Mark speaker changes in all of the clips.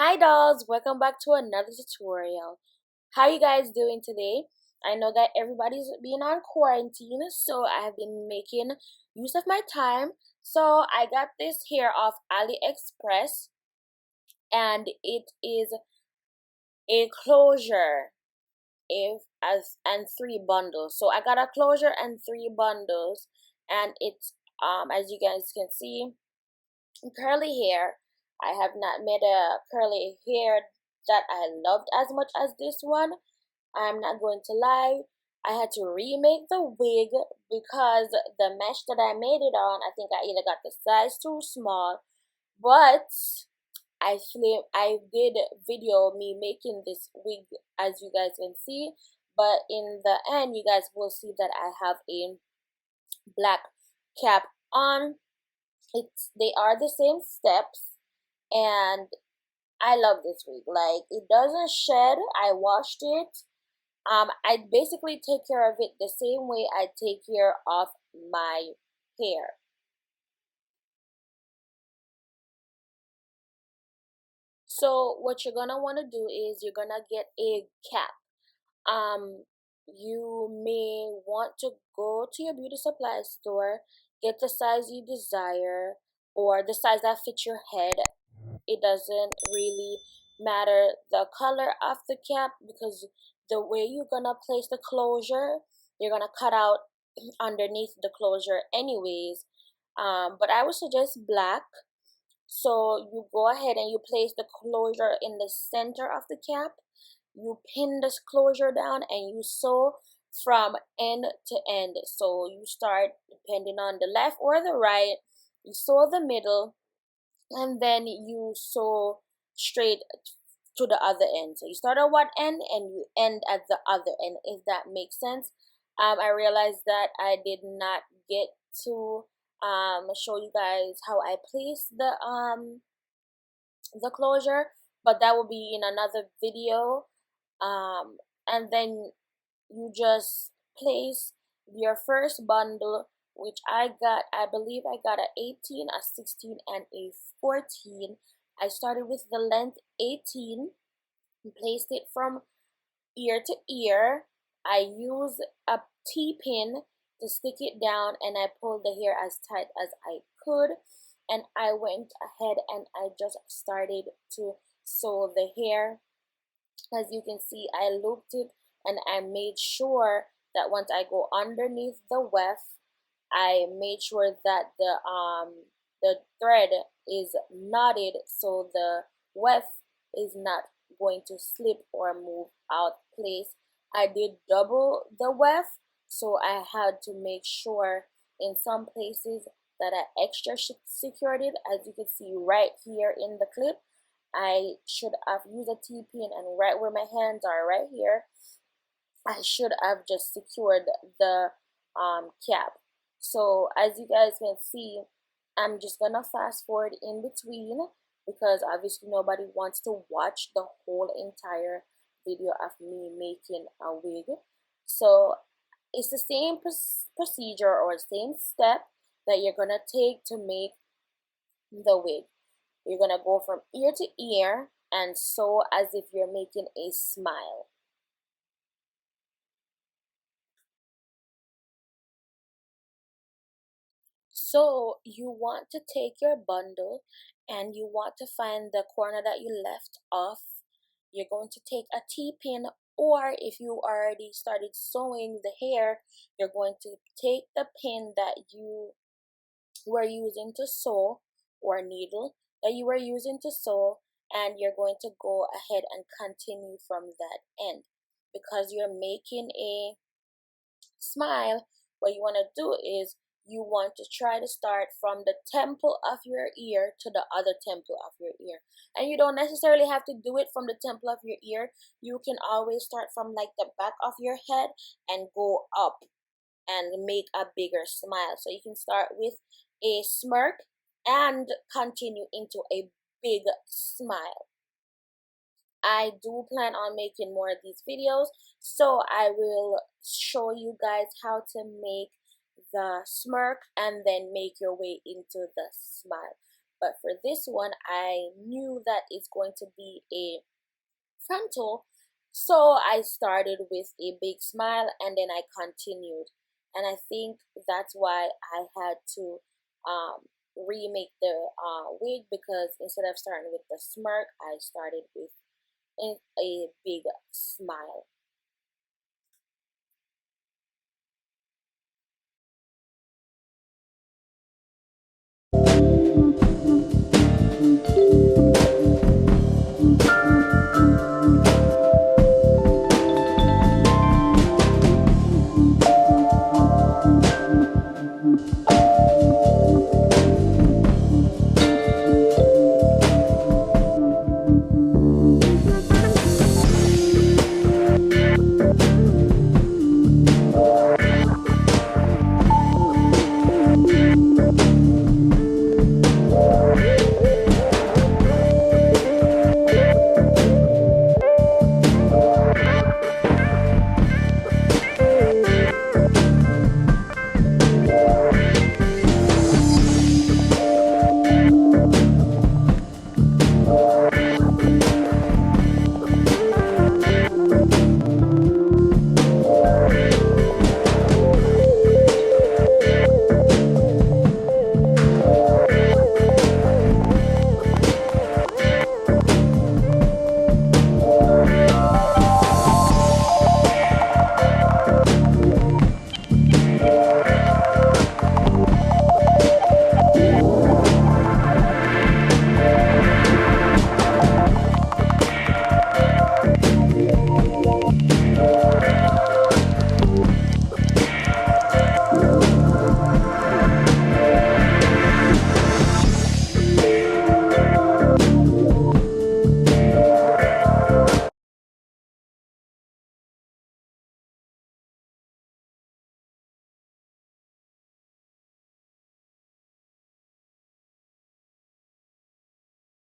Speaker 1: Hi dolls, welcome back to another tutorial. How you guys doing today? I know that everybody's been on quarantine, so I have been making use of my time. So I got this here off AliExpress, and it is a closure if as and three bundles. So I got a closure and three bundles, and it's as you guys can see, curly hair. I have not made a curly hair that I loved as much as this one. I'm not going to lie. I had to remake the wig because the mesh that I made it on, I think I either got the size too small, but I did video me making this wig, as you guys can see, but in the end you guys will see that I have a black cap on. They are the same steps, and I love this wig. Like, it doesn't shed. I washed it. I basically take care of it the same way I take care of my hair. So what you're gonna want to do is you're gonna get a cap. Um, you may want to go to your beauty supply store, get the size you desire, or the size that fits your head. It doesn't really matter the color of the cap, because the way you're gonna place the closure, you're gonna cut out underneath the closure anyways. But I would suggest black. So you go ahead and you place the closure in the center of the cap. You pin this closure down and you sew from end to end. So you start, depending on the left or the right, you sew the middle, and then you sew straight to the other end. So you start at one end and you end at the other end, if that makes sense. I realized that I did not get to show you guys how I place the closure, but that will be in another video. And then you just place your first bundle, which I believe I got a 18, a 16, and a 14. I started with the length 18 and placed it from ear to ear. I used a T-pin to stick it down, and I pulled the hair as tight as I could, and I went ahead and I just started to sew the hair. As you can see, I looped it, and I made sure that once I go underneath the weft, I made sure that the thread is knotted, so the weft is not going to slip or move out place. I did double the weft, so I had to make sure in some places that I extra secured it. As you can see right here in the clip, I should have used a T-pin, and right where my hands are, right here, I should have just secured the cap. So as you guys can see, I'm just gonna fast forward in between, because obviously nobody wants to watch the whole entire video of me making a wig. So it's the same procedure or same step that you're gonna take to make the wig. You're gonna go from ear to ear and sew as if you're making a smile. So you want to take your bundle and you want to find the corner that you left off. You're going to take a T-pin, or if you already started sewing the hair, you're going to take the pin that you were using to sew, or needle that you were using to sew, and you're going to go ahead and continue from that end. Because you're making a smile, what you want to do is you want to try to start from the temple of your ear to the other temple of your ear. And you don't necessarily have to do it from the temple of your ear. You can always start from like the back of your head and go up and make a bigger smile. So you can start with a smirk and continue into a big smile. I do plan on making more of these videos, so I will show you guys how to make the smirk and then make your way into the smile. but for this one I knew that it's going to be a frontal, so I started with a big smile and then I continued. And I think that's why I had to remake the wig, because instead of starting with the smirk, I started with a big smile.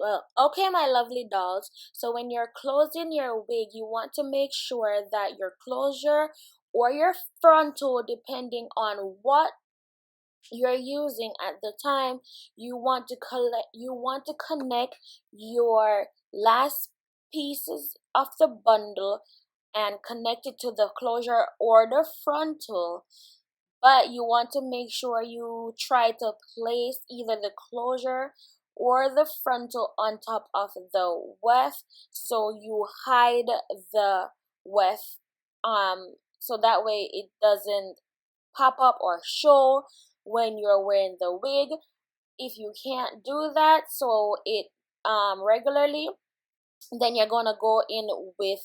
Speaker 1: Well, okay, my lovely dolls. So when you're closing your wig, you want to make sure that your closure or your frontal, depending on what you're using at the time, you want to connect your last pieces of the bundle and connect it to the closure or the frontal, but you want to make sure you try to place either the closure or the frontal on top of the weft, so you hide the weft, so that way it doesn't pop up or show when you're wearing the wig. If you can't do that so it regularly, then you're gonna go in with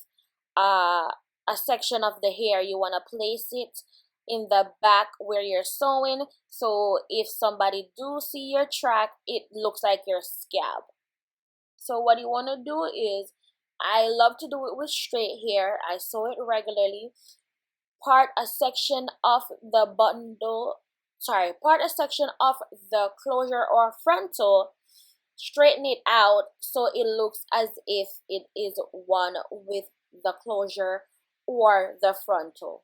Speaker 1: a section of the hair. You want to place it in the back where you're sewing, so if somebody do see your track, it looks like your scab. So what you want to do is, I love to do it with straight hair. I sew it regularly. Part a section of the bundle, part a section of the closure or frontal, straighten it out so it looks as if it is one with the closure or the frontal.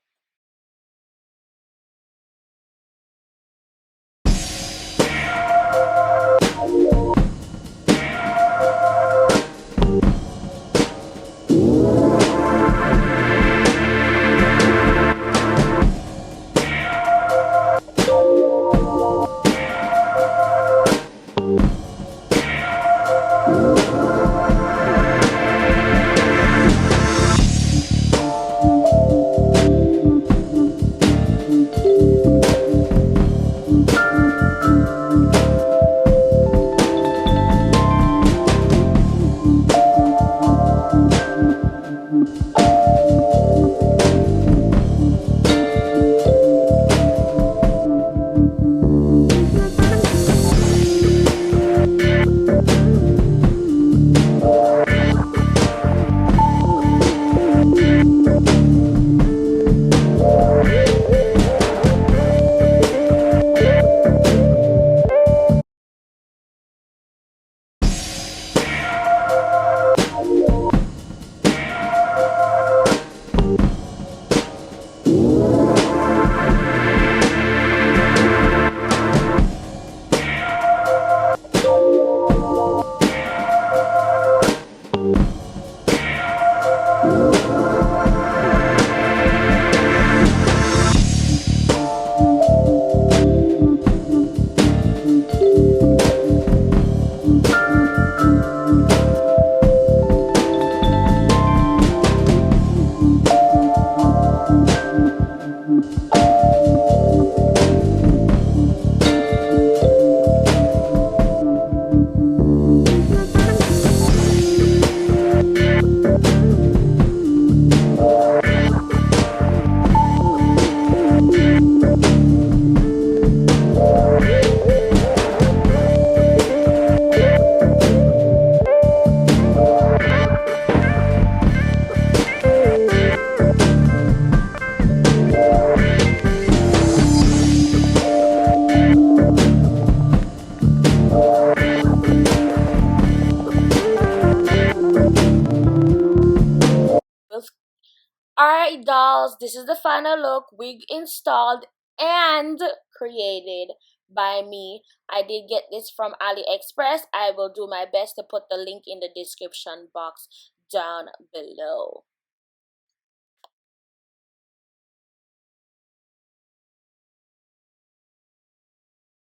Speaker 1: Alright, dolls, this is the final look. Wig installed and created by me. I did get this from AliExpress. I will do my best to put the link in the description box down below.